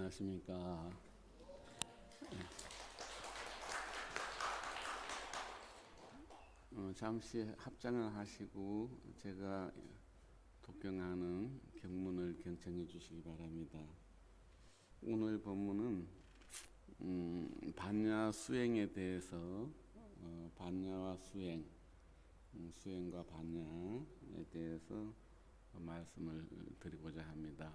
안녕하십니까. 잠시 합장을 하시고 제가 독경하는 경문을 경청해 주시기 바랍니다. 오늘 본문은 반야 수행에 대해서 반야와 수행, 수행과 반야에 대해서 말씀을 드리고자 합니다.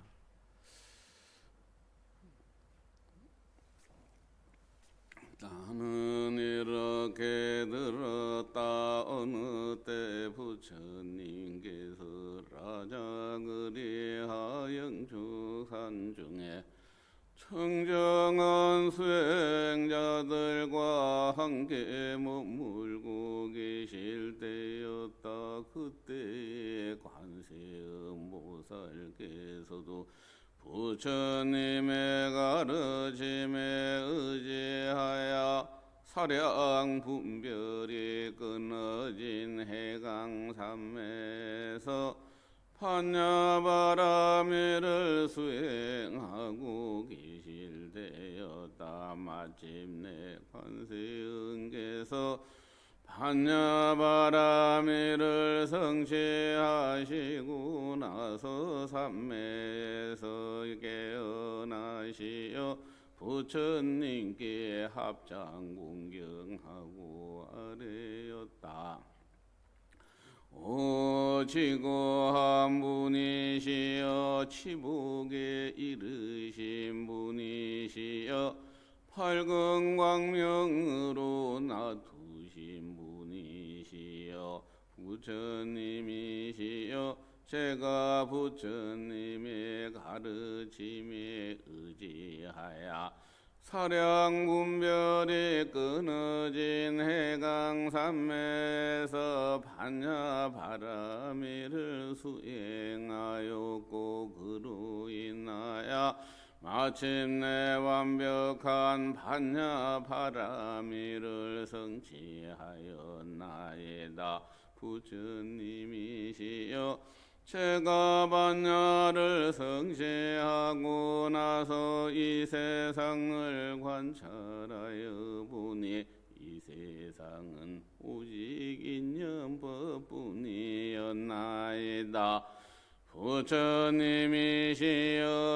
나는 이렇게 들었다. 어느 때 부처님께서 라자그리하영주산 중에 청정한 수행자들과 함께 머물고 계실 때였다. 그때에 관세음보살께서도 부처님의 가르침에 의지하여 사량 분별이 끊어진 해강삼에서 반야바라미를 수행하고 계실 때였다. 마침내 관세음께서 반야바라미를 성취하시고 나서 삼매에서 깨어나시어 부처님께 합장 공경하고 아뢰었다. 오지고한 분이시여 치복에 이르신 분이시여 밝은 광명으로 나두신 분이시여 부처님이시여 제가 부처님의 가르침에 의지하여 사량 분별이 끊어진 해강삼매에서 반야바라미를 수행하였고 그로 인하여 마침내 완벽한 반야바라미를 성취하였나이다. 부처님이시여 제가 반야를 성취하고 나서 이 세상을 관찰하여 보니 이 세상은 오직 인연법뿐이었나이다. 부처님이시여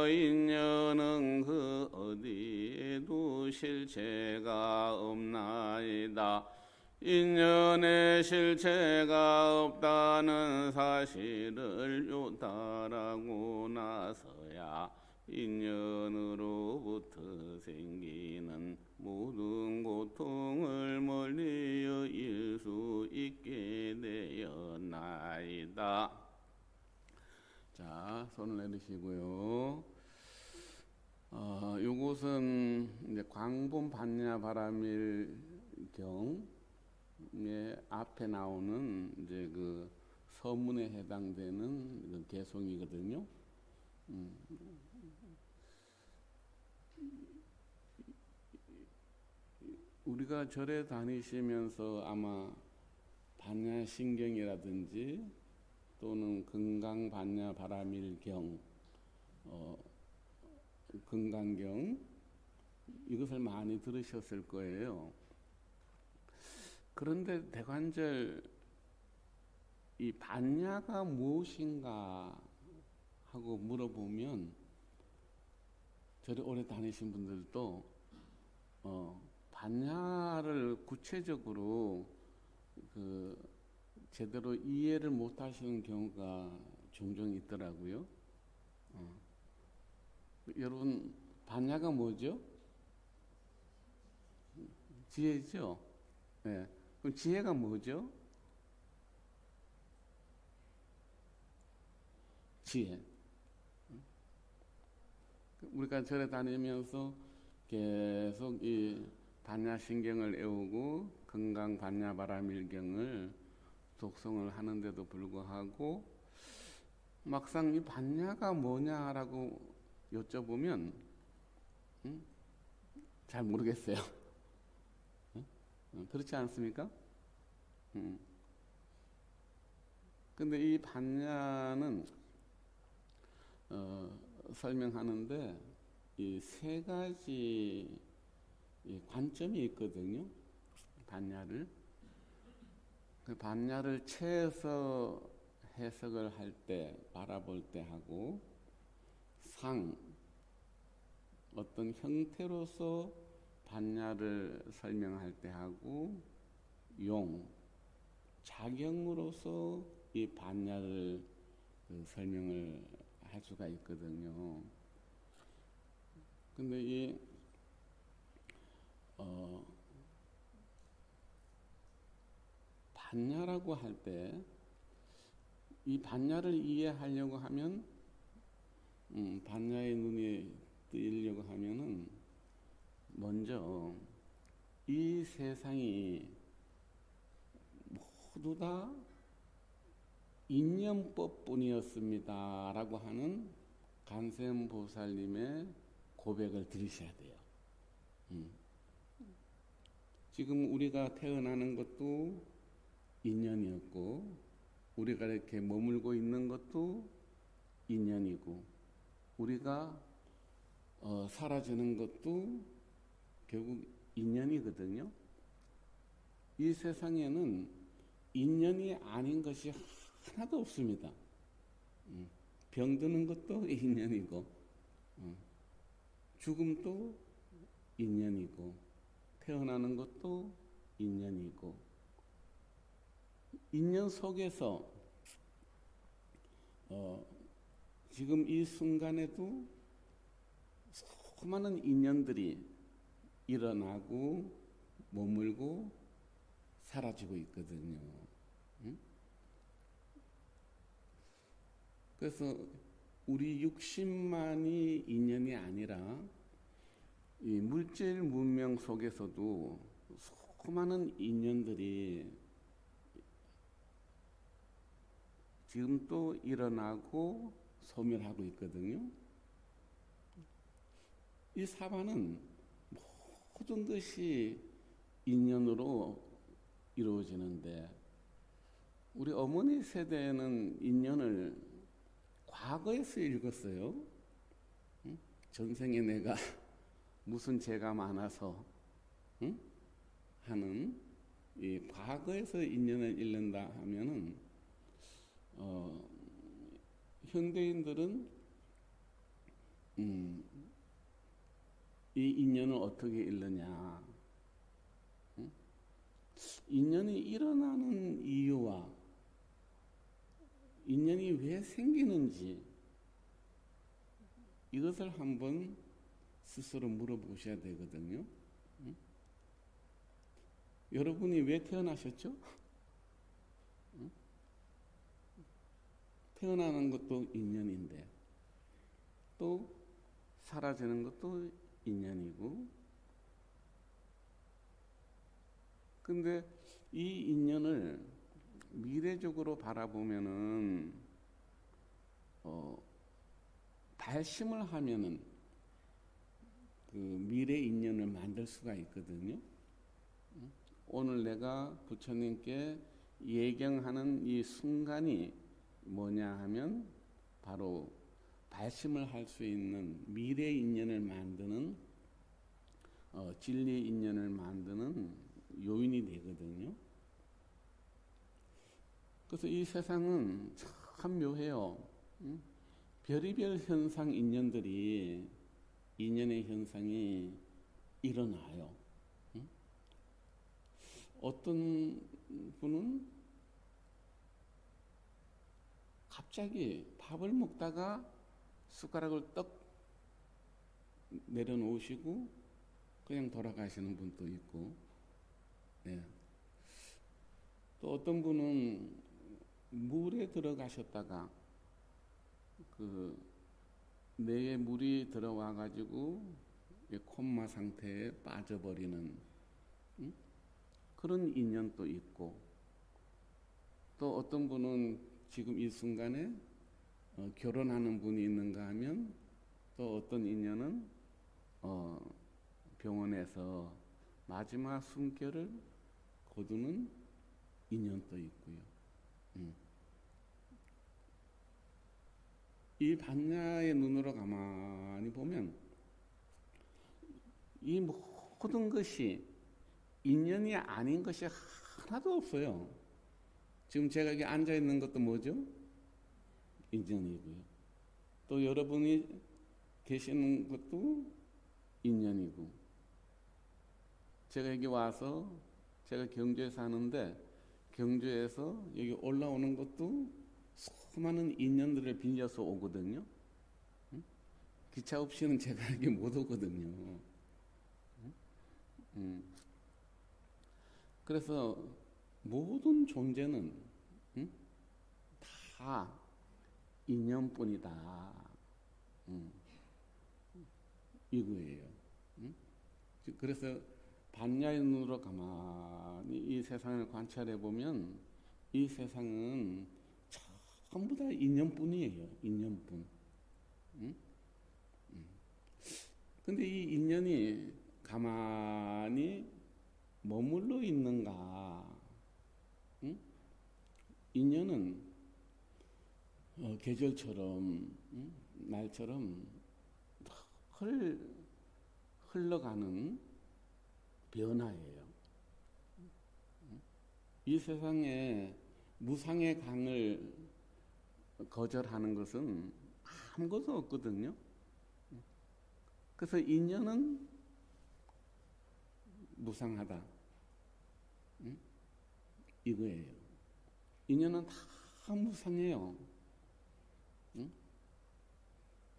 인연은 그 어디에도 실체가 없나이다. 인연의 실체가 없다는 사실을 요달하고 나서야 인연으로부터 생기는 모든 고통을 멀리여 일 수 있게 되었나이다. 자, 손을 내리시고요. 요것은 이제 광본 반야바라밀경 앞에 나오는 이제 그 서문에 해당되는 개송이거든요. 우리가 절에 다니시면서 아마 반야신경이라든지 또는 금강반야바라밀경, 금강경 이것을 많이 들으셨을 거예요. 그런데 대관절 이 반야가 무엇인가 하고 물어보면 절에 오래 다니신 분들도 반야를 구체적으로 그 제대로 이해를 못 하시는 경우가 종종 있더라고요. 여러분 반야가 뭐죠? 지혜죠? 네. 그럼 지혜가 뭐죠? 지혜. 우리가 절에 다니면서 계속 이 반야신경을 외우고 금강 반야바라밀경을 독송을 하는데도 불구하고 막상 이 반야가 뭐냐라고 여쭤보면 잘 모르겠어요. 그렇지 않습니까? 근데 이 반야는 설명하는데 이 세 가지 이 관점이 있거든요. 반야를. 그 반야를 채에서 해석을 할 때, 바라볼 때 하고, 상, 어떤 형태로서 반야를 설명할 때 하고, 용, 작용으로서 이 반야를 설명을 할 수가 있거든요. 근데 이 반야라고 할 때 이 반야를 이해하려고 하면 반야의 눈에 뜨이려고 하면은 먼저 이 세상이 모두 다 인연법뿐이었습니다 라고 하는 간세음보살님의 고백을 들으셔야 돼요. 지금 우리가 태어나는 것도 인연이었고, 우리가 이렇게 머물고 있는 것도 인연이고, 우리가 사라지는 것도 결국 인연이거든요. 이 세상에는 인연이 아닌 것이 하나도 없습니다. 병드는 것도 인연이고, 죽음도 인연이고, 태어나는 것도 인연이고, 인연 속에서 지금 이 순간에도 수많은 인연들이 일어나고 머물고 사라지고 있거든요. 그래서 우리 육신만이 인연이 아니라 이 물질 문명 속에서도 수많은 인연들이 지금 또 일어나고 소멸하고 있거든요. 이 사바는 모든 것이 인연으로 이루어지는데, 우리 어머니 세대에는 인연을 과거에서 읽었어요. 전생에 내가 무슨 죄가 많아서 하는 이 과거에서 인연을 읽는다 하면은 현대인들은 이 인연을 어떻게 읽느냐, 인연이 일어나는 이유와 인연이 왜 생기는지 이것을 한번 스스로 물어보셔야 되거든요. 여러분이 왜 태어나셨죠? 태어나는 것도 인연인데, 또 사라지는 것도 인연이고, 근데 이 인연을 미래적으로 바라보면은 발심을 하면은 그 미래 인연을 만들 수가 있거든요. 오늘 내가 부처님께 예경하는 이 순간이 뭐냐 하면 바로 발심을 할 수 있는 미래 인연을 만드는 진리 인연을 만드는 요인이 되거든요. 그래서 이 세상은 참 묘해요. 별의별 현상 인연들이 인연의 현상이 일어나요. 어떤 분은 갑자기 밥을 먹다가 숟가락을 떡 내려놓으시고 그냥 돌아가시는 분도 있고, 네. 또 어떤 분은 물에 들어가셨다가 그 뇌에 물이 들어와 가지고 콤마 상태에 빠져버리는 그런 인연도 있고, 또 어떤 분은 지금 이 순간에 결혼하는 분이 있는가 하면, 또 어떤 인연은 병원에서 마지막 숨결을 거두는 인연도 있고요. 이 반야의 눈으로 가만히 보면 이 모든 것이 인연이 아닌 것이 하나도 없어요. 지금 제가 여기 앉아 있는 것도 뭐죠? 인연이고요. 또 여러분이 계시는 것도 인연이고, 제가 여기 와서 제가 경주에 사는데 경주에서 여기 올라오는 것도 수많은 인연들을 빌려서 오거든요. 기차 없이는 제가 여기 못 오거든요. 그래서 모든 존재는 다 인연뿐이다. 이거예요. 그래서 반야의 눈으로 가만히 이 세상을 관찰해 보면 이 세상은 전부 다 인연뿐이에요. 인연뿐. 근데 이 인연이 가만히 머물러 있는가? 인연은 계절처럼 날처럼 흘러가는 변화예요. 이 세상에 무상의 강을 거절하는 것은 아무것도 없거든요. 그래서 인연은 무상하다. 이거예요. 인연은 다 무상해요.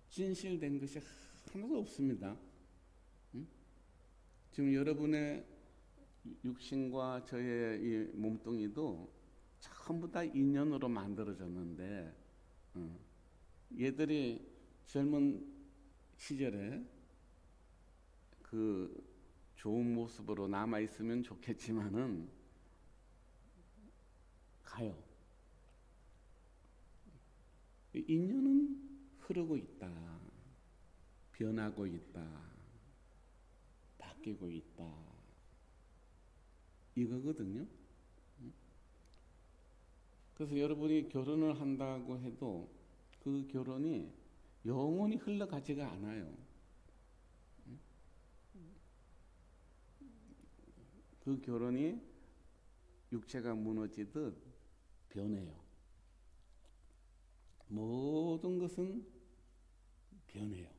진실된 것이 하나도 없습니다. 지금 여러분의 육신과 저의 이 몸뚱이도 전부 다 인연으로 만들어졌는데, 얘들이 젊은 시절에 그 좋은 모습으로 남아 있으면 좋겠지만은 가요. 인연은 흐르고 있다. 변하고 있다. 바뀌고 있다. 이거거든요. 그래서 여러분이 결혼을 한다고 해도 그 결혼이 영원히 흘러가지가 않아요. 그 결혼이 육체가 무너지듯 변해요. 모든 것은 변해요.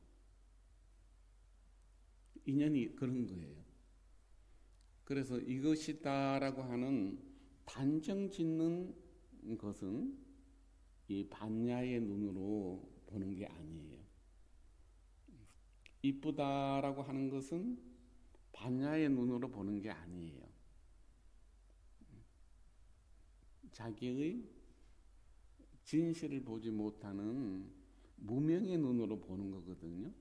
인연이 그런 거예요. 그래서 이것이다라고 하는 단정 짓는 것은 이 반야의 눈으로 보는 게 아니에요. 이쁘다라고 하는 것은 반야의 눈으로 보는 게 아니에요. 자기의 진실을 보지 못하는 무명의 눈으로 보는 거거든요.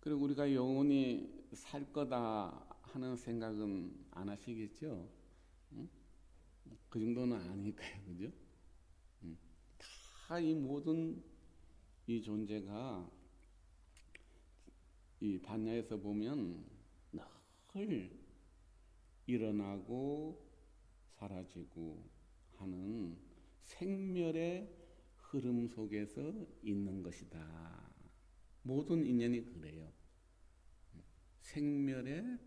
그리고 우리가 영원히 살 거다 하는 생각은 안 하시겠죠? 그 정도는 아니니까요, 그죠? 다 이 모든 이 존재가 이 반야에서 보면 늘 일어나고 사라지고 하는 생멸의 흐름 속에서 있는 것이다. 모든 인연이 그래요. 생멸의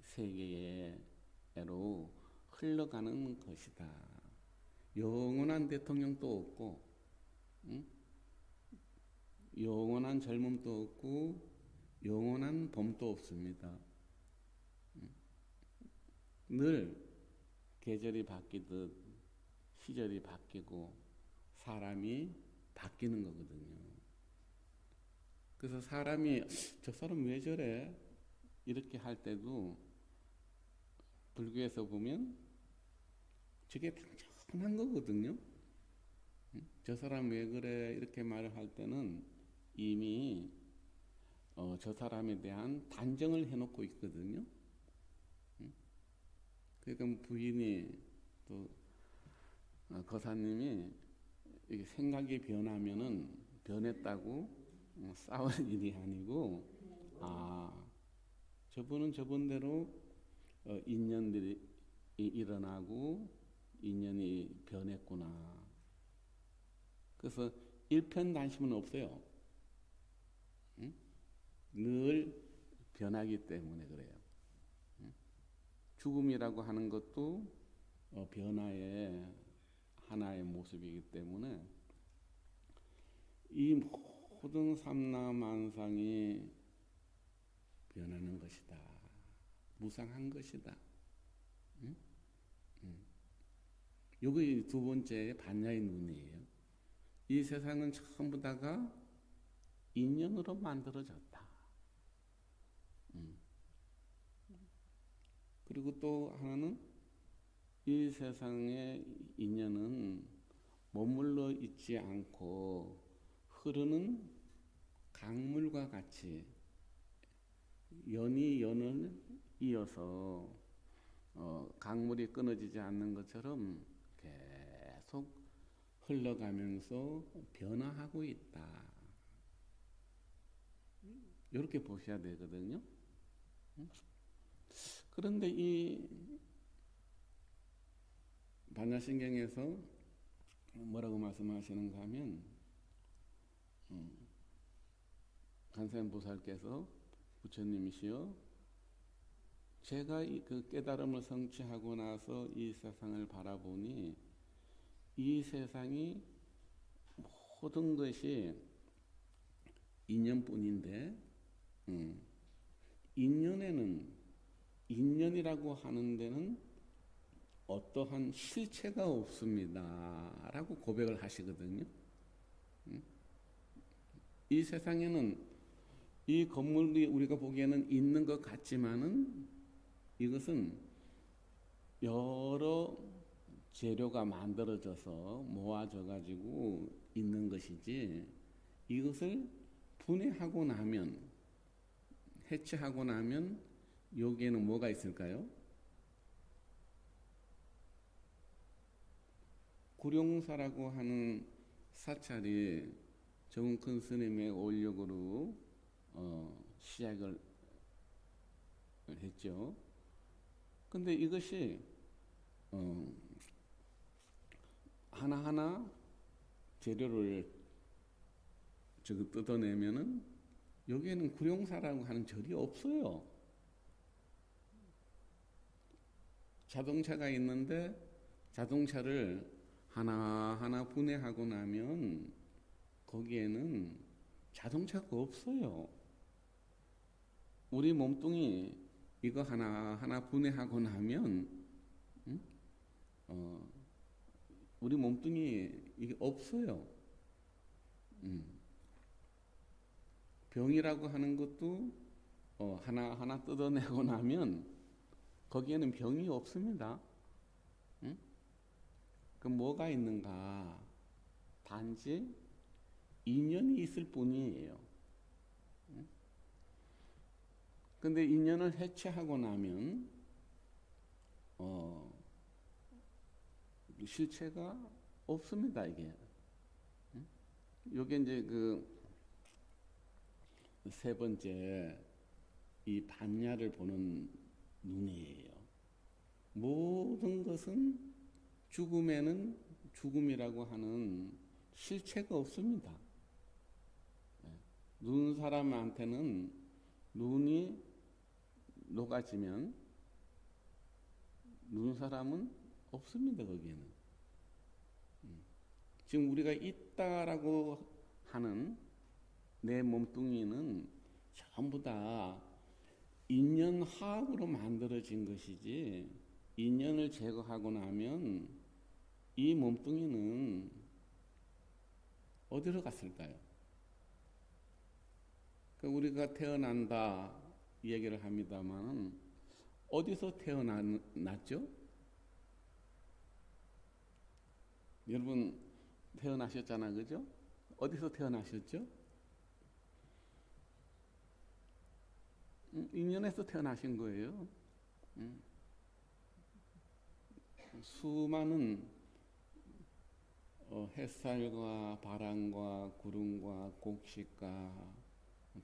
세계로 흘러가는 것이다. 영원한 대통령도 없고, 영원한 젊음도 없고, 영원한 봄도 없습니다. 늘 계절이 바뀌듯 시절이 바뀌고 사람이 바뀌는 거거든요. 그래서 사람이 저 사람 왜 저래? 이렇게 할 때도 불교에서 보면 저게 당연한 거거든요. 저 사람 왜 그래? 이렇게 말을 할 때는 이미 저 사람에 대한 단정을 해놓고 있거든요. 그러니까 부인이 또 거사님이 이게 생각이 변하면은 변했다고 싸울 일이 아니고, 저분은 저분대로 인연들이 일어나고 인연이 변했구나. 그래서 일편단심은 없어요. 응? 늘 변하기 때문에 그래요. 죽음이라고 하는 것도 변화의 하나의 모습이기 때문에 이 모든 삼라만상이 변하는 것이다. 무상한 것이다. 응? 여기 두 번째 반야의 눈이에요. 이 세상은 전부 다가 인연으로 만들어졌다. 그리고 또 하나는 이 세상의 인연은 머물러 있지 않고 흐르는 강물과 같이 연이 연을 이어서 강물이 끊어지지 않는 것처럼 계속 흘러가면서 변화하고 있다. 이렇게 보셔야 되거든요. 그런데 이 반야신경에서 뭐라고 말씀하시는가 하면 간세음보살께서 부처님이시여 제가 그 깨달음을 성취하고 나서 이 세상을 바라보니 이 세상이 모든 것이 인연뿐인데 인연이라고 하는 데는 어떠한 실체가 없습니다. 라고 고백을 하시거든요. 이 세상에는 이 건물이 우리가 보기에는 있는 것 같지만은 이것은 여러 재료가 만들어져서 모아져 가지고 있는 것이지 이것을 분해하고 나면 해체하고 나면 여기에는 뭐가 있을까요? 구룡사라고 하는 사찰이 정큰 스님의 올력으로 시작을 했죠. 근데 이것이 하나하나 재료를 뜯어내면은 여기에는 구룡사라고 하는 절이 없어요. 자동차가 있는데 자동차를 하나하나 분해하고 나면 거기에는 자동차가 없어요. 우리 몸뚱이 이거 하나하나 분해하고 나면 우리 몸뚱이 이게 없어요. 병이라고 하는 것도 하나하나 뜯어내고 나면 거기에는 병이 없습니다. 그럼 뭐가 있는가? 단지 인연이 있을 뿐이에요. 근데 인연을 해체하고 나면 실체가 없습니다. 이게 이제 그 세 번째 이 반야를 보는 눈이에요. 모든 것은 죽음에는 죽음이라고 하는 실체가 없습니다. 눈 사람한테는 눈이 녹아지면 눈 사람은 없습니다. 거기에는 지금 우리가 있다라고 하는 내 몸뚱이는 전부 다 인연하악으로 만들어진 것이지 인연을 제거하고 나면 이 몸뚱이는 어디로 갔을까요? 우리가 태어난다 얘기를 합니다만 어디서 태어났죠? 여러분 태어나셨잖아, 그죠? 어디서 태어나셨죠? 인연에서 태어나신 거예요. 수많은 햇살과 바람과 구름과 곡식과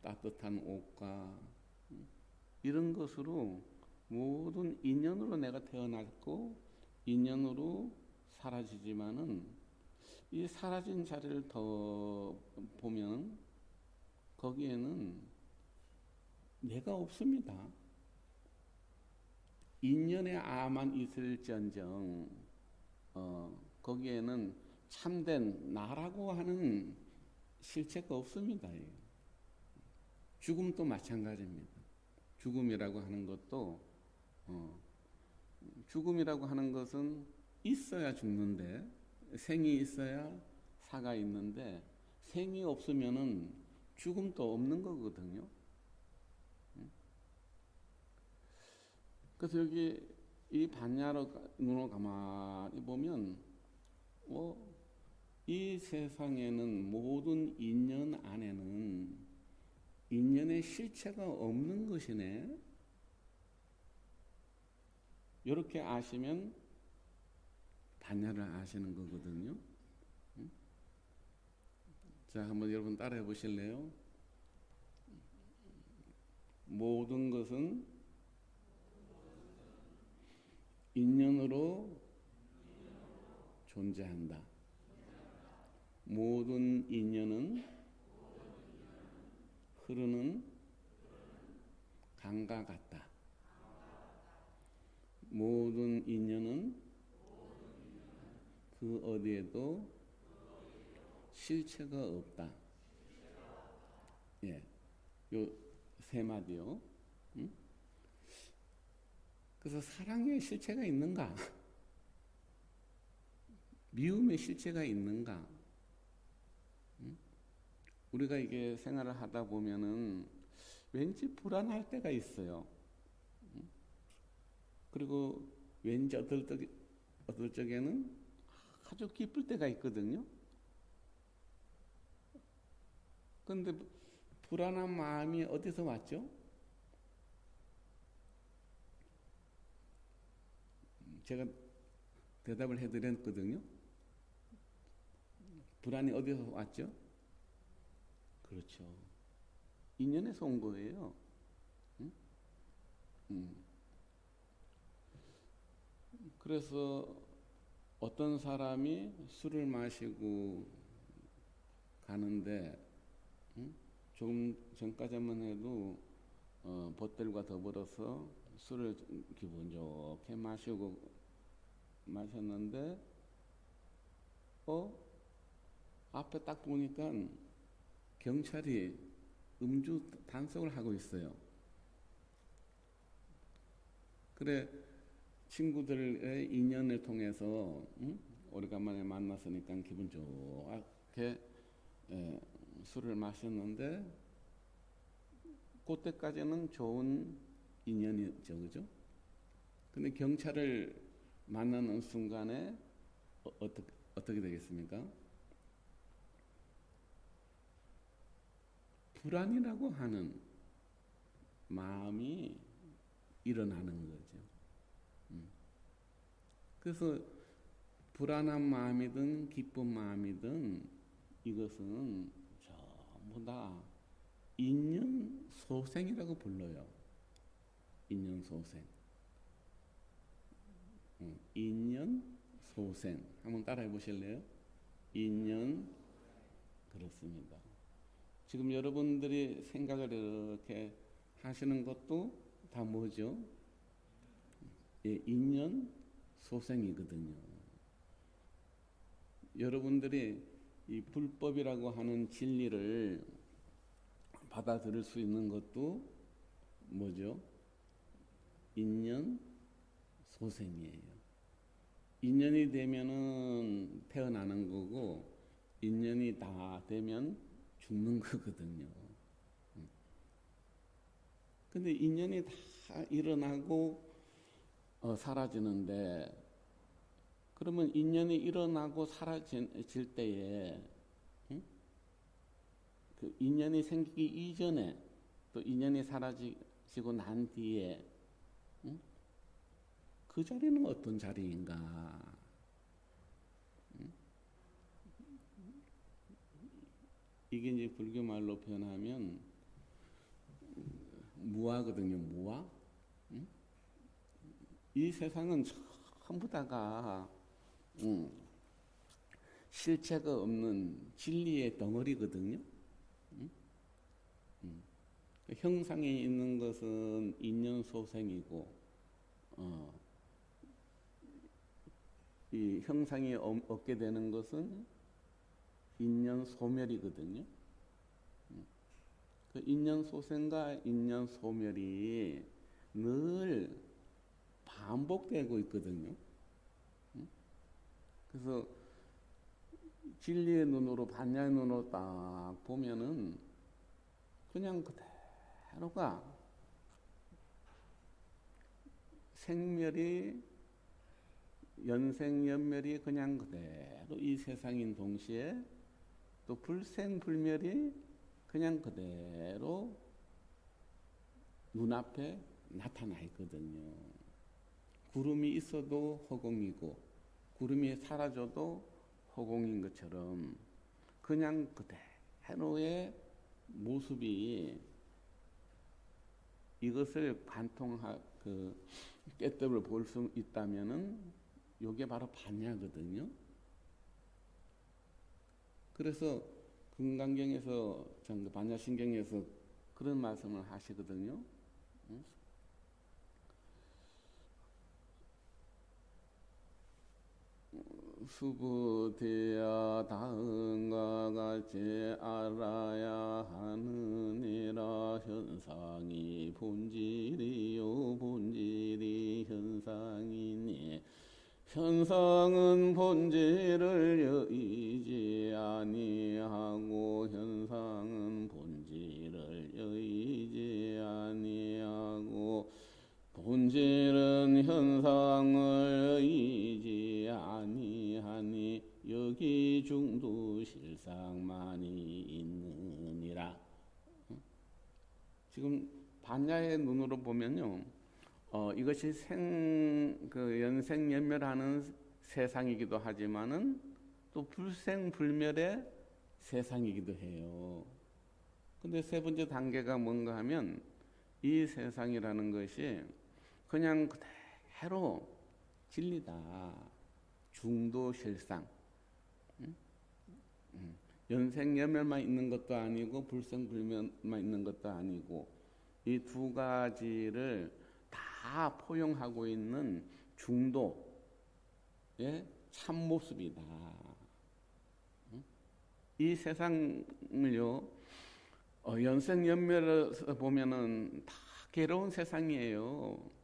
따뜻한 옷과 이런 것으로 모든 인연으로 내가 태어났고 인연으로 사라지지만은 이 사라진 자리를 더 보면 거기에는 내가 없습니다. 인연의 아만 있을지언정 거기에는 참된 나라고 하는 실체가 없습니다. 죽음도 마찬가지입니다. 죽음이라고 하는 것도 죽음이라고 하는 것은 있어야 죽는데 생이 있어야 사가 있는데 생이 없으면은 죽음도 없는 거거든요. 그래서 여기 이 반야로 가만히 보면 이 세상에는 모든 인연 안에는 인연의 실체가 없는 것이네. 이렇게 아시면 반야를 아시는 거거든요. 자, 한번 여러분 따라해 보실래요? 모든 것은 인연으로 존재한다. 모든 인연은 흐르는 강과 같다. 모든 인연은 그 어디에도 실체가 없다. 예, 요 세 마디요. 그래서 사랑의 실체가 있는가? 미움의 실체가 있는가? 우리가 이게 생활을 하다 보면은 왠지 불안할 때가 있어요. 그리고 왠지 어떨 적에는 아주 기쁠 때가 있거든요. 그런데 불안한 마음이 어디서 왔죠? 제가 대답을 해드렸거든요. 불안이 어디서 왔죠? 그렇죠. 인연에서 온 거예요. 그래서 어떤 사람이 술을 마시고 가는데 조금 전까지만 해도 벗들과 더불어서 술을 기분 좋게 마셨는데 앞에 딱 보니까 경찰이 음주 단속을 하고 있어요. 그래 친구들의 인연을 통해서 오래간만에 만났으니까 기분 좋게 술을 마셨는데 그때까지는 좋은 인연이죠, 그죠? 근데 경찰을 만나는 순간에 어떻게 되겠습니까? 불안이라고 하는 마음이 일어나는 거죠. 그래서 불안한 마음이든 기쁜 마음이든 이것은 전부 다 인연 소생이라고 불러요. 인연 소생. 인연 소생. 한번 따라해 보실래요? 인연. 그렇습니다. 지금 여러분들이 생각을 이렇게 하시는 것도 다 뭐죠? 예, 인연 소생이거든요. 여러분들이 이 불법이라고 하는 진리를 받아들일 수 있는 것도 뭐죠? 인연 소생이에요. 인연이 되면은 태어나는 거고 인연이 다 되면 죽는 거거든요. 근데 인연이 다 일어나고 사라지는데 그러면 인연이 일어나고 사라질 때에 그 인연이 생기기 이전에 또 인연이 사라지고 난 뒤에 그 자리는 어떤 자리인가? 이게 이제 불교 말로 표현하면 무아거든요. 무아. 이 세상은 전부 다가 실체가 없는 진리의 덩어리거든요. 형상에 있는 것은 인연소생이고 이 형상이 없게 되는 것은 인연소멸이거든요. 그 인연소생과 인연소멸이 늘 반복되고 있거든요. 그래서 진리의 눈으로 반야의 눈으로 딱 보면은 그냥 그대로가 생멸이 연생연멸이 그냥 그대로 이 세상인 동시에 또 불생불멸이 그냥 그대로 눈앞에 나타나 있거든요. 구름이 있어도 허공이고 구름이 사라져도 허공인 것처럼 그냥 그대로의 모습이 이것을 깨뜨려 볼 수 있다면은 이게 바로 반야거든요. 그래서 금강경에서 반야신경에서 그런 말씀을 하시거든요. 수부대야 다음과 같이 알아야 하느니라. 현상이 본질이요 본질이 현상이니 현상은 본질을 여의지 아니하고 현상은 본질을 여의지 아니하고 본질은 현상을 의지 아니하니 여기 중도 실상만이 있느니라. 지금 반야의 눈으로 보면요, 이것이 연생연멸하는 세상이기도 하지만은 또 불생불멸의 세상이기도 해요. 근데 세 번째 단계가 뭔가 하면 이 세상이라는 것이 그냥 그대로 진리다. 중도실상. 연생연멸만 있는 것도 아니고 불생불멸만 있는 것도 아니고 이 두 가지를 다 포용하고 있는 중도의 참모습이다. 이 세상을요, 연생연멸을 보면은 다 괴로운 세상이에요.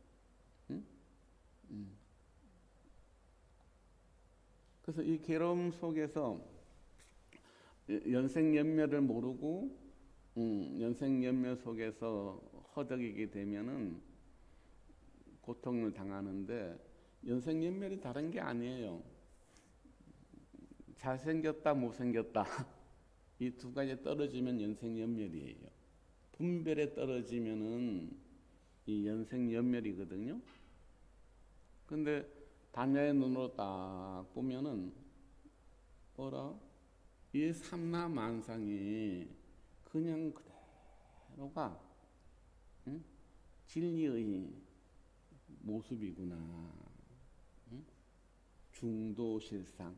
그래서 이 괴로움 속에서 연생연멸을 모르고 연생연멸 속에서 허덕이게 되면은 고통을 당하는데, 연생연멸이 다른 게 아니에요. 잘생겼다 못생겼다 이 두 가지 떨어지면 연생연멸이에요. 분별에 떨어지면은 이 연생연멸이거든요. 근데 반야의 눈으로 딱 보면은 이 삼라만상이 그냥 그대로가 진리의 모습이구나. 중도실상.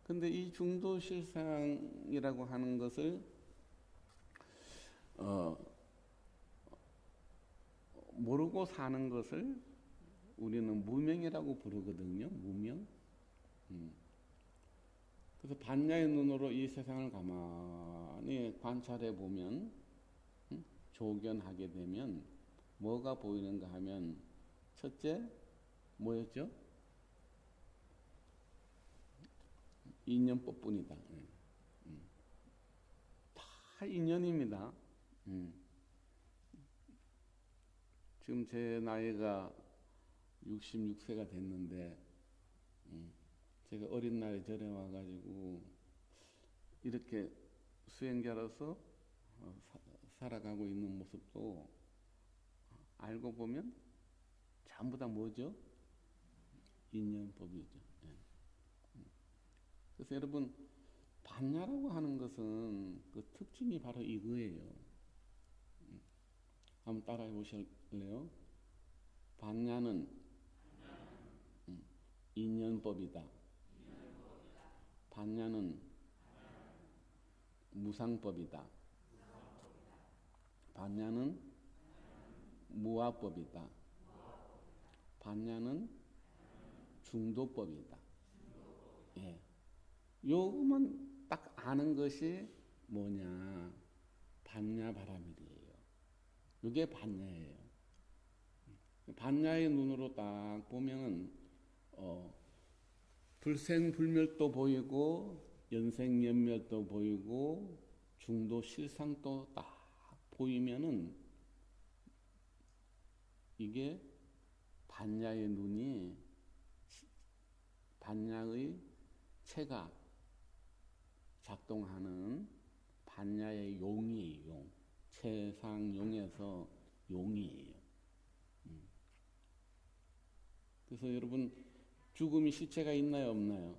근데 이 중도실상이라고 하는 것을 모르고 사는 것을 우리는 무명이라고 부르거든요. 무명. 그래서 반야의 눈으로 이 세상을 가만히 관찰해 보면, 조견하게 되면 뭐가 보이는가 하면, 첫째 뭐였죠? 인연법뿐이다. 다 인연입니다. 지금 제 나이가 66세가 됐는데, 제가 어린 날에 절에 와가지고 이렇게 수행자로서 살아가고 있는 모습도 알고 보면 전부 다 뭐죠? 인연법이죠. 그래서 여러분, 반야라고 하는 것은 그 특징이 바로 이거예요. 한번 따라해 보실래요? 반야는 인연법이다. 반야는 무상법이다. 반야는 무아법이다. 반야는 중도법이다. 예. 요것만 딱 아는 것이 뭐냐? 반야바라밀이에요. 이게 반야예요. 반야의 눈으로 딱 보면은 불생불멸도 보이고 연생연멸도 보이고 중도실상도 딱 보이면은 이게 반야의 눈이 반야의 체가 작동하는 반야의 용이에요. 용. 체상용에서 용이에요. 그래서 여러분 죽음이 실체가 있나요, 없나요?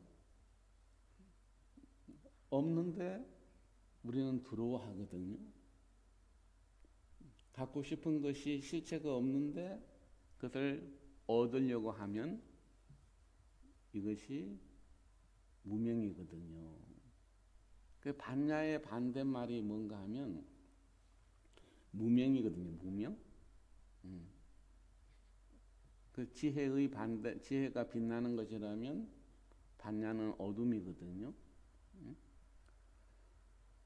없는데 우리는 두려워하거든요. 갖고 싶은 것이 실체가 없는데 그것을 얻으려고 하면 이것이 무명이거든요. 그 반야의 반대말이 뭔가 하면 무명이거든요. 무명. 그 지혜의 반대, 지혜가 빛나는 것이라면 반야는 어둠이거든요.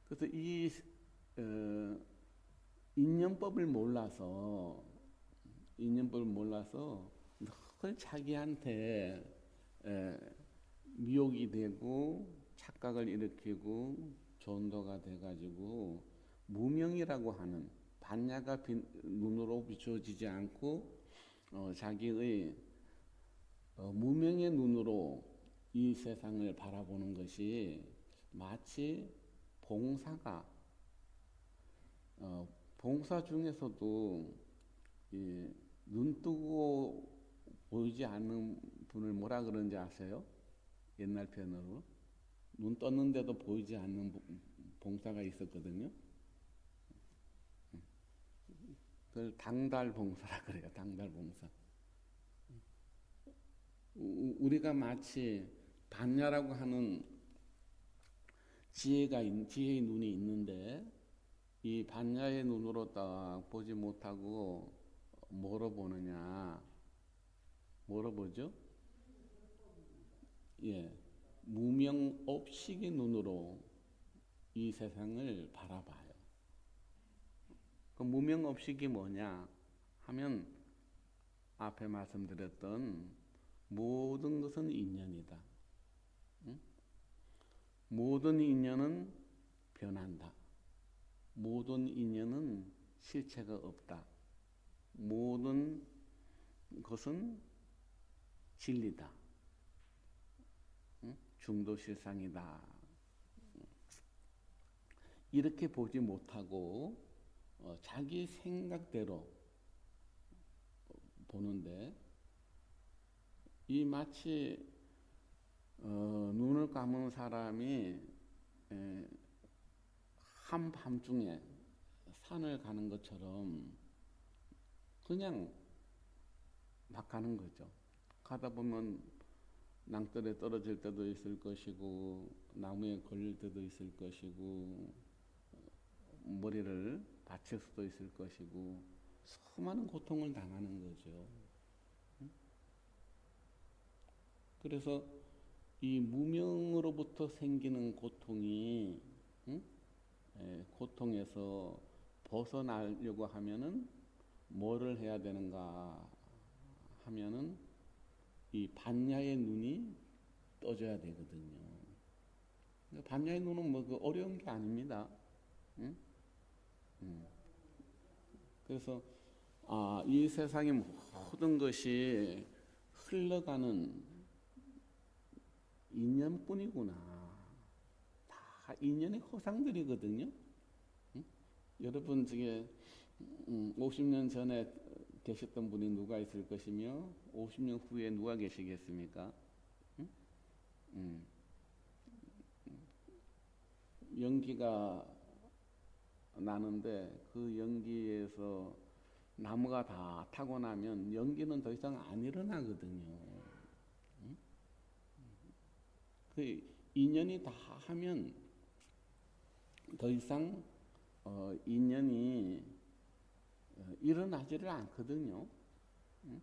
그래서 이 인연법을 몰라서 늘 자기한테 미혹이 되고 착각을 일으키고 전도가 돼가지고 무명이라고 하는 반야가 눈으로 비춰지지 않고 자기의 무명의 눈으로 이 세상을 바라보는 것이 마치 봉사가 봉사 중에서도 눈 뜨고 보이지 않는 분을 뭐라 그러는지 아세요? 옛날 표현으로 눈 떴는데도 보이지 않는 봉사가 있었거든요. 그걸 당달봉사라 그래요. 당달봉사. 우리가 마치 반야라고 하는 지혜의 눈이 있는데 이 반야의 눈으로 딱 보지 못하고 뭐로 보느냐? 뭐로 보죠? 예, 무명업식의 눈으로 이 세상을 바라봐요. 그 무명업식이 뭐냐 하면 앞에 말씀드렸던 모든 것은 인연이다. 응? 모든 인연은 변한다. 모든 인연은 실체가 없다. 모든 것은 진리다. 응? 중도실상이다. 이렇게 보지 못하고 자기 생각대로 보는데 이 마치 눈을 감은 사람이 한밤중에 산을 가는 것처럼 그냥 막 가는 거죠. 가다 보면 낭떠러에 떨어질 때도 있을 것이고 나무에 걸릴 때도 있을 것이고 머리를 다칠 수도 있을 것이고 수많은 고통을 당하는 거죠. 그래서 이 무명으로부터 생기는 고통이 고통에서 벗어나려고 하면은 뭐를 해야 되는가 하면은 이 반야의 눈이 떠져야 되거든요. 반야의 눈은 뭐 그 어려운 게 아닙니다. 응? 그래서 이 세상의 모든 것이 흘러가는 인연뿐이구나. 다 인연의 허상들이거든요. 응? 여러분 중에 50년 전에 계셨던 분이 누가 있을 것이며 50년 후에 누가 계시겠습니까? 응? 연기가 나는데 그 연기에서 나무가 다 타고 나면 연기는 더 이상 안 일어나거든요. 그 인연이 다 하면 더 이상 인연이 일어나지를 않거든요. 응?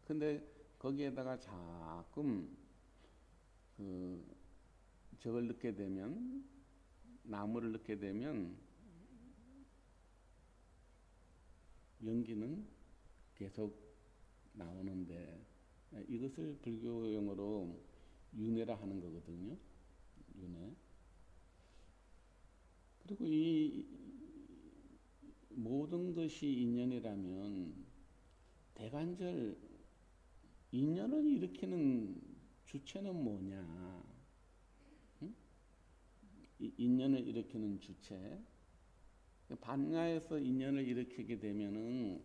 근데 거기에다가 자꾸 저걸 넣게 되면, 나무를 넣게 되면 연기는 계속 나오는데, 이것을 불교 용어로 윤회라 하는 거거든요. 윤회. 그리고 이 모든 것이 인연이라면 대관절 인연을 일으키는 주체는 뭐냐? 응? 인연을 일으키는 주체. 반야에서 인연을 일으키게 되면은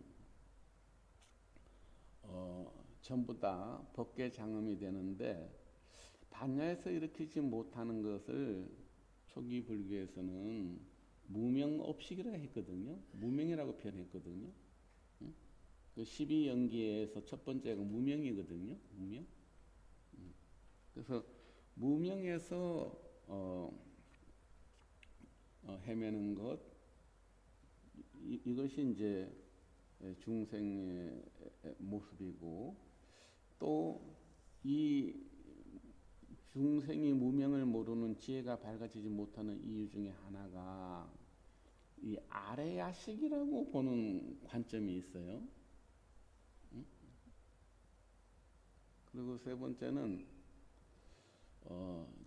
전부 다 법계 장엄이 되는데, 반야에서 일으키지 못하는 것을 초기 불교에서는 무명업식이라고 했거든요. 무명이라고 표현했거든요. 응? 그 12연기에서 첫 번째가 무명이거든요. 무명. 그래서 무명에서 헤매는 것, 이것이 이제 중생의 모습이고, 또 이 중생이 무명을 모르는 지혜가 밝아지지 못하는 이유 중에 하나가 이 아래야식이라고 보는 관점이 있어요. 응? 그리고 세 번째는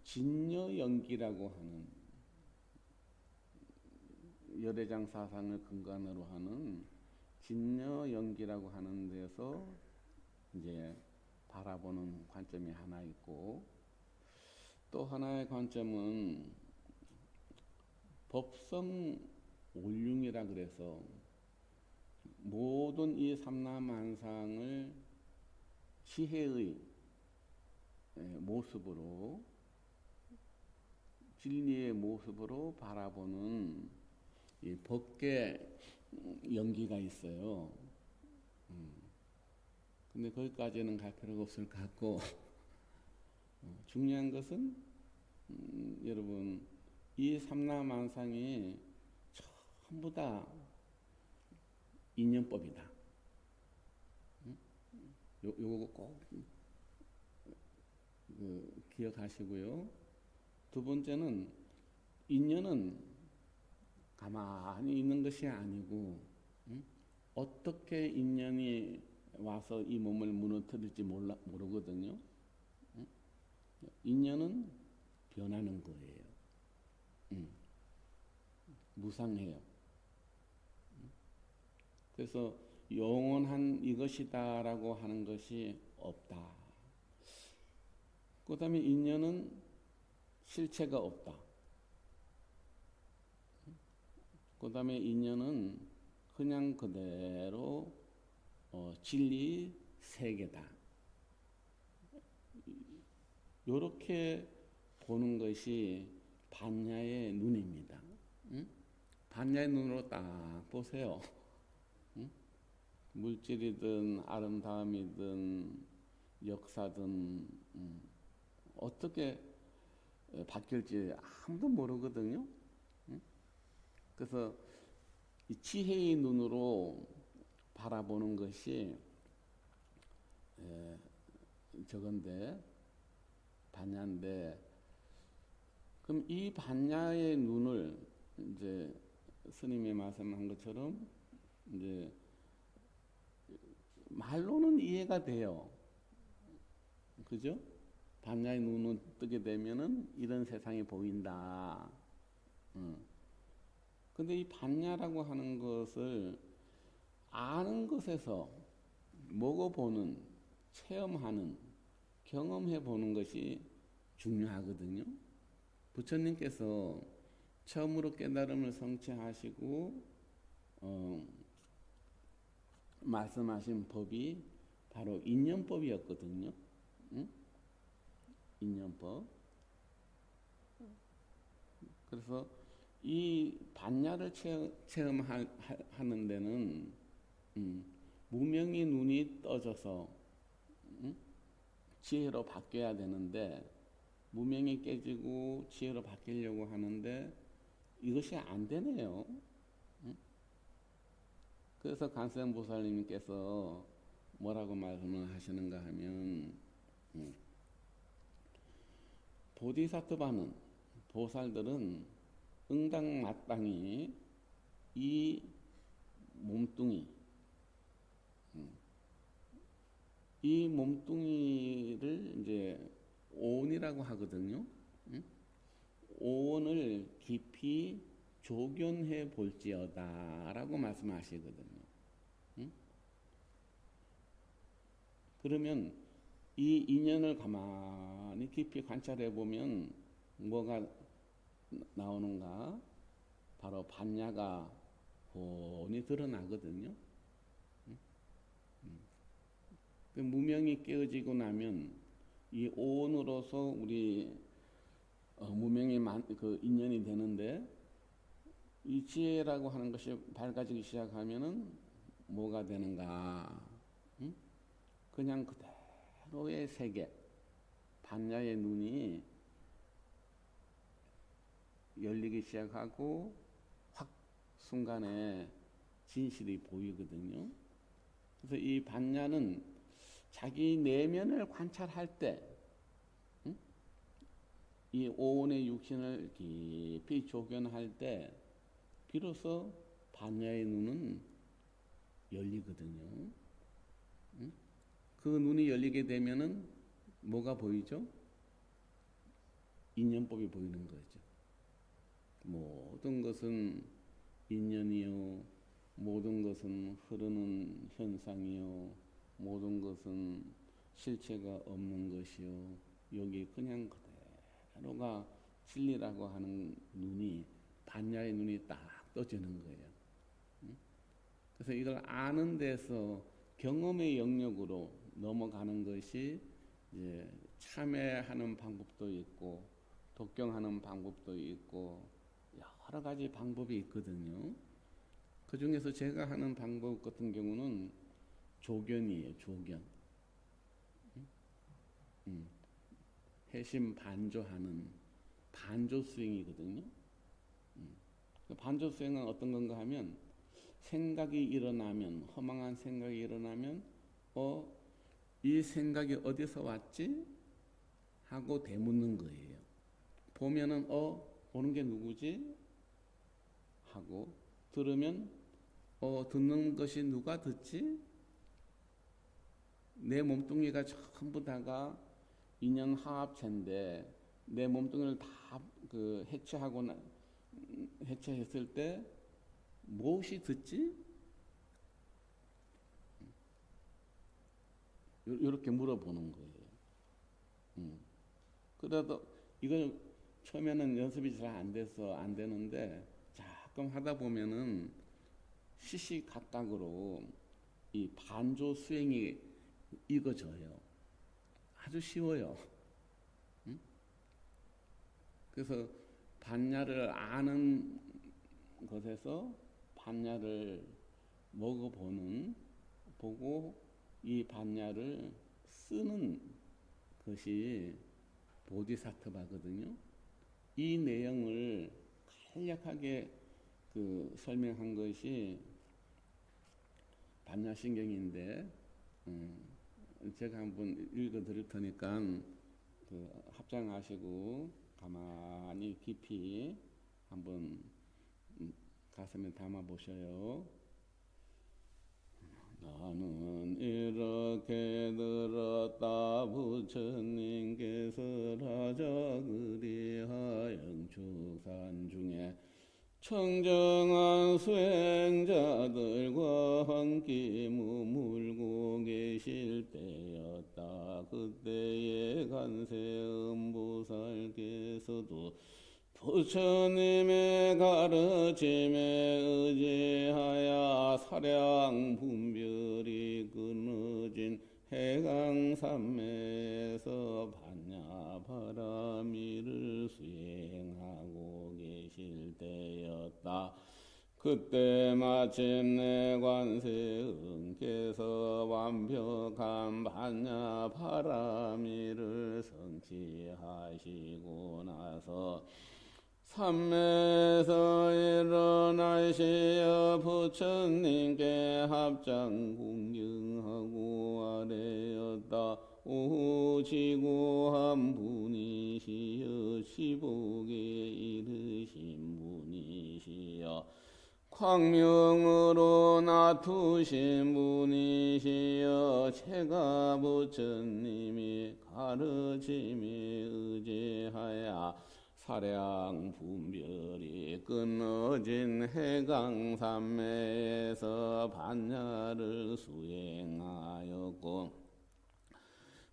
진여연기라고 하는, 열애장 사상을 근간으로 하는 진여연기라고 하는 데서 이제 바라보는 관점이 하나 있고, 또 하나의 관점은 법성 올융이라 그래서 모든 이 삼라만상을 지혜의 모습으로, 진리의 모습으로 바라보는 이 법계 연기가 있어요. 근데 거기까지는 갈 필요가 없을 것 같고, 중요한 것은 여러분, 이 삼라만상이 전부 다 인연법이다. 요거 꼭 기억하시고요. 두 번째는, 인연은 가만히 있는 것이 아니고, 어떻게 인연이 와서 이 몸을 무너뜨릴지 모르거든요. 인연은 변하는 거예요. 무상해요. 그래서 영원한 이것이다라고 하는 것이 없다. 그 다음에 인연은 실체가 없다. 그 다음에 인연은 그냥 그대로 진리 세계다. 이렇게 보는 것이 반야의 눈입니다. 반야의 눈으로 딱 보세요. 물질이든 아름다움이든 역사든 어떻게 바뀔지 아무도 모르거든요. 그래서 이 지혜의 눈으로 바라보는 것이 저건데, 반야인데, 그럼 이 반야의 눈을 이제 스님이 말씀한 것처럼 이제 말로는 이해가 돼요. 그죠? 반야의 눈을 뜨게 되면은 이런 세상이 보인다. 근데 이 반야라고 하는 것을 아는 것에서 먹어보는, 체험하는, 경험해보는 것이 중요하거든요. 부처님께서 처음으로 깨달음을 성취하시고 말씀하신 법이 바로 인연법이었거든요. 응? 인연법. 그래서 이 반야를 체험하는 데는 무명의 눈이 떠져서 지혜로 바뀌어야 되는데, 무명이 깨지고 지혜로 바뀌려고 하는데 이것이 안 되네요. 응? 그래서 관세음보살님께서 뭐라고 말씀을 하시는가 하면, 보디사트바는, 보살들은 응당마땅히 이 몸뚱이, 이 몸뚱이를 이제 오온이라고 하거든요. 오온을 깊이 조견해 볼지어다라고 말씀하시거든요. 그러면 이 인연을 가만히 깊이 관찰해 보면 뭐가 나오는가? 바로 반야가 훤히 드러나거든요. 그 무명이 깨어지고 나면 이 오온으로서 우리 무명이 그 인연이 되는데, 이 지혜라고 하는 것이 밝아지기 시작하면은 뭐가 되는가? 그냥 그대로의 세계, 반야의 눈이 열리기 시작하고 확 순간에 진실이 보이거든요. 그래서 이 반야는 자기 내면을 관찰할 때, 이 오온의 육신을 깊이 조견할 때 비로소 반야의 눈은 열리거든요. 그 눈이 열리게 되면은 뭐가 보이죠? 인연법이 보이는 거죠. 모든 것은 인연이요, 모든 것은 흐르는 현상이요, 모든 것은 실체가 없는 것이요, 여기 그냥 그대로가 진리라고 하는 눈이, 반야의 눈이 딱 떠지는 거예요. 그래서 이걸 아는 데서 경험의 영역으로 넘어가는 것이 이제 참회하는 방법도 있고, 독경하는 방법도 있고, 여러 가지 방법이 있거든요. 그 중에서 제가 하는 방법 같은 경우는 조견이에요. 조견. 해심 반조하는 반조 수행이거든요. 반조 수행은 어떤 건가 하면, 생각이 일어나면, 허망한 생각이 일어나면 이 생각이 어디서 왔지? 하고 되묻는 거예요. 보면은 보는 게 누구지? 하고, 들으면 듣는 것이 누가 듣지? 내 몸뚱이가 전부 다가 인연 화합체인데 내 몸뚱이를 다 해체했을 때 무엇이 듣지? 이렇게 물어보는 거예요. 그래도 이건 처음에는 연습이 잘 안 돼서 안 되는데, 가끔 하다 보면은 시시각각으로 이 반조 수행이 익어져요. 아주 쉬워요. 그래서 반야를 아는 것에서 반야를 보고 이 반야를 쓰는 것이 보디사트바거든요. 이 내용을 간략하게 설명한 것이 반야신경인데, 제가 한번 읽어 드릴 테니까 합장하시고 가만히 깊이 한번 가슴에 담아 보셔요. 나는 이렇게 들었다. 부처님께서 라자 그리하영 축산 중에 청정한 수행자들과 함께 머물고 계실 때였다. 그때에 관세음보살께서도 부처님의 가르침에 의지하여 사량 분별이 끊어진 해강산맥에서 반야바라미를 수행하고 계실 때였다. 그때 마침내 관세음께서 완벽한 반야바라미를 성취하시고 나서 참매에서 일어나시어 부처님께 합장 공경하고 아뢰었다. 오지고한 분이시여 시복에 이르신 분이시여 광명으로 나투신 분이시여 제가 부처님이 가르침에 의지하여 사량 분별이 끊어진 해강산매에서 반야를 수행하였고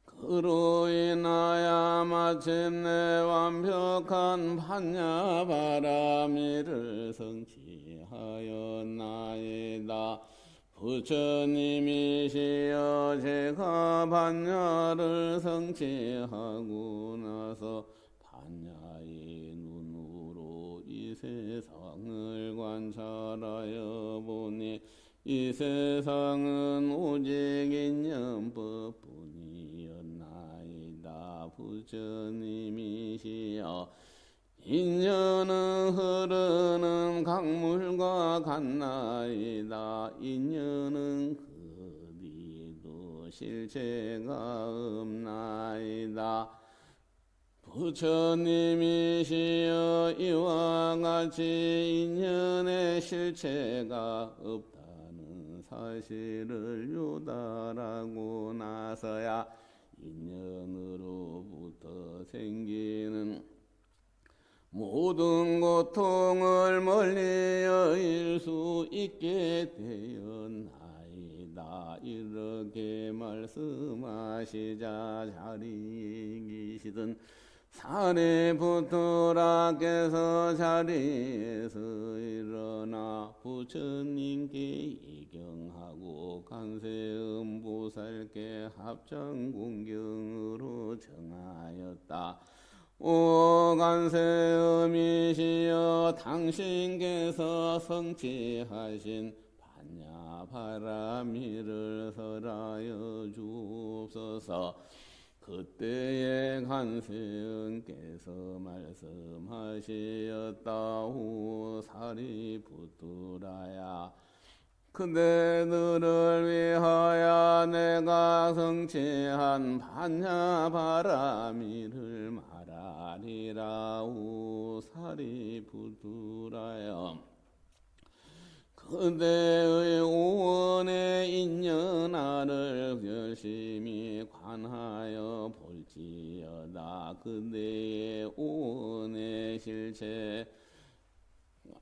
그로 인하여 마침내 완벽한 반야바라미를 성취하였나이다. 부처님이시여 제가 반야를 성취하고 나서 반야의 눈으로 이 세상을 관찰하여 보니 이 세상은 오직 인연법뿐이었나이다. 부처님이시여 인연은 흐르는 강물과 같나이다. 인연은 그리도 실체가 없나이다. 부처님이시여 이와 같이 인연의 실체가 없다는 사실을 요달하고 나서야 인연으로부터 생기는 모든 고통을 멀리 여길 수 있게 되었나이다. 이렇게 말씀하시자 자리에 계시던 사리부트라께서 자리에서 일어나 부처님께 이경하고 간세음보살께 합장공경으로 정하였다. 오 간세음이시여 당신께서 성취하신 반야바라미를 설하여 주옵소서. 그때에 간세음께서 말씀하시었다오 사리부트라야 그대들을 위하여 내가 성취한 반야바라미를 말하리라오 사리부트라여 그대의 오원의 인연아를 열심히 관하여 볼지어다. 그대의 오원의 실체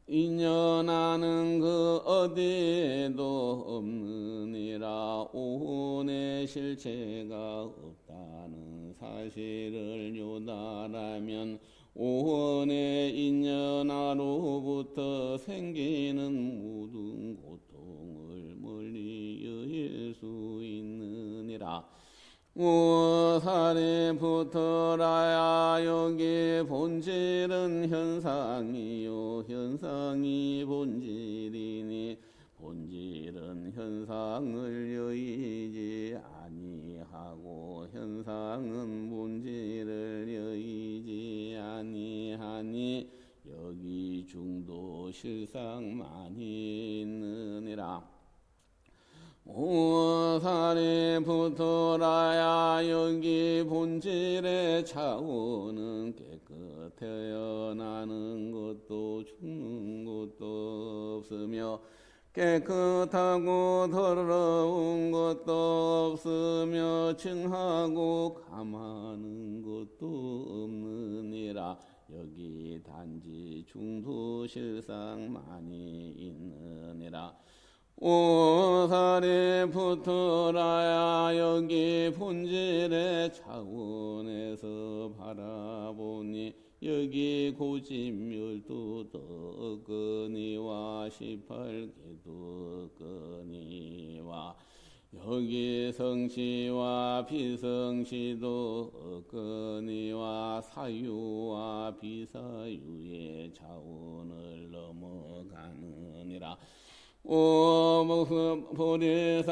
인연아는 그 어디에도 없느니라. 오원의 실체가 없다는 사실을 요달하면 오원의 인연아로부터 생기는 모든 고통을 멀리 여길 수 있느니라. 오 사리부트라야 여기 본질은 현상이요 현상이 본질이니 본질은 현상을 여의지 아니하고 현상은 본질을 여의지 아니하니 여기 중도 실상만이 있느니라. 오 사리부트라야 여기 본질의 차원은 깨끗하여 나는 것도 죽는 것도 없으며 깨끗하고 더러운 것도 없으며 증하고 감하는 것도 없느니라. 여기 단지 중도실상만이 있느니라. 오 사리부트라야 여기 본질의 차원에서 바라보니 여기 고집멸도 없거니와 18개도 없거니와 여기 성시와 비성시도 없거니와 사유와 비사유의 차원을 넘어가느니라. 오 보리사트바는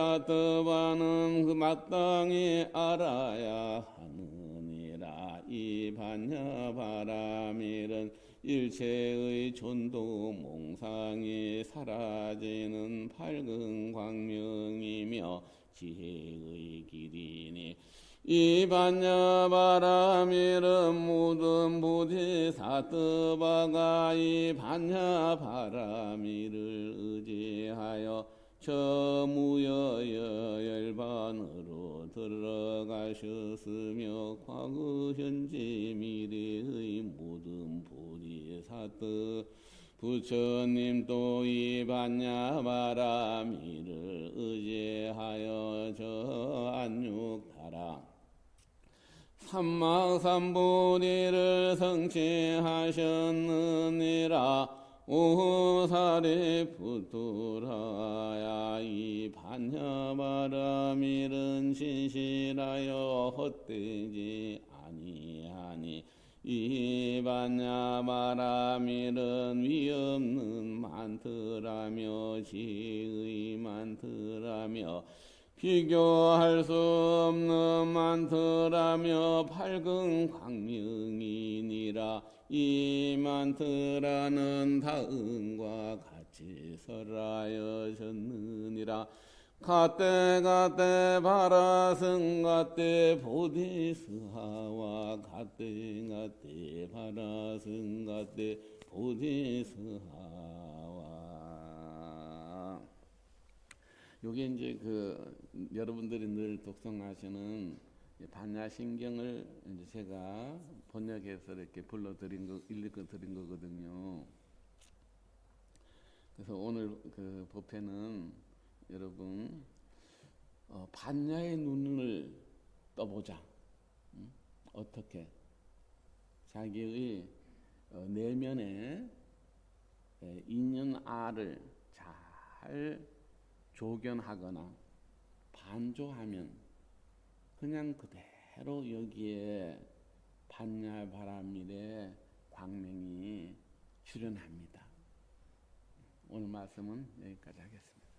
그 마땅히 알아야 하느니라. 이 반야 바라밀은 일체의 존도 몽상이 사라지는 밝은 광명이며 지혜의 길이니 이 반야 바라밀은 모든 보디사트바가 이 반야 바라밀을 의지하여 저 무여여 열반으로 들어가셨으며 과거 현재 미래의 모든 보디사트 부처님도 이 반야 바라밀을 의지하여 저 안육타라 삼막삼보리를 성취하셨느니라. 오사리푸트라야 이 반야바라밀은 진실하여 헛되지 아니하니 이 반야바라밀은 위없는 만트라며 지의 만트라며 비교할 수 없는 만트라며 밝은 광명이니라. 이 만트라는 다음과 같이 설하여졌느니라. 갓대 바라승 갓대 바라승 갓대 보디스하와. 요게 이제 여러분들이 늘 독송하시는 반야신경을 이제 제가 번역해서 이렇게 읽어드린 거거든요. 그래서 오늘 법회는 여러분 반야의 눈을 떠보자. 어떻게 자기의 내면에 있는 알을 잘 조견하거나 반조하면 그냥 그대로 여기에 반야바라밀의 광명이 출현합니다. 오늘 말씀은 여기까지 하겠습니다.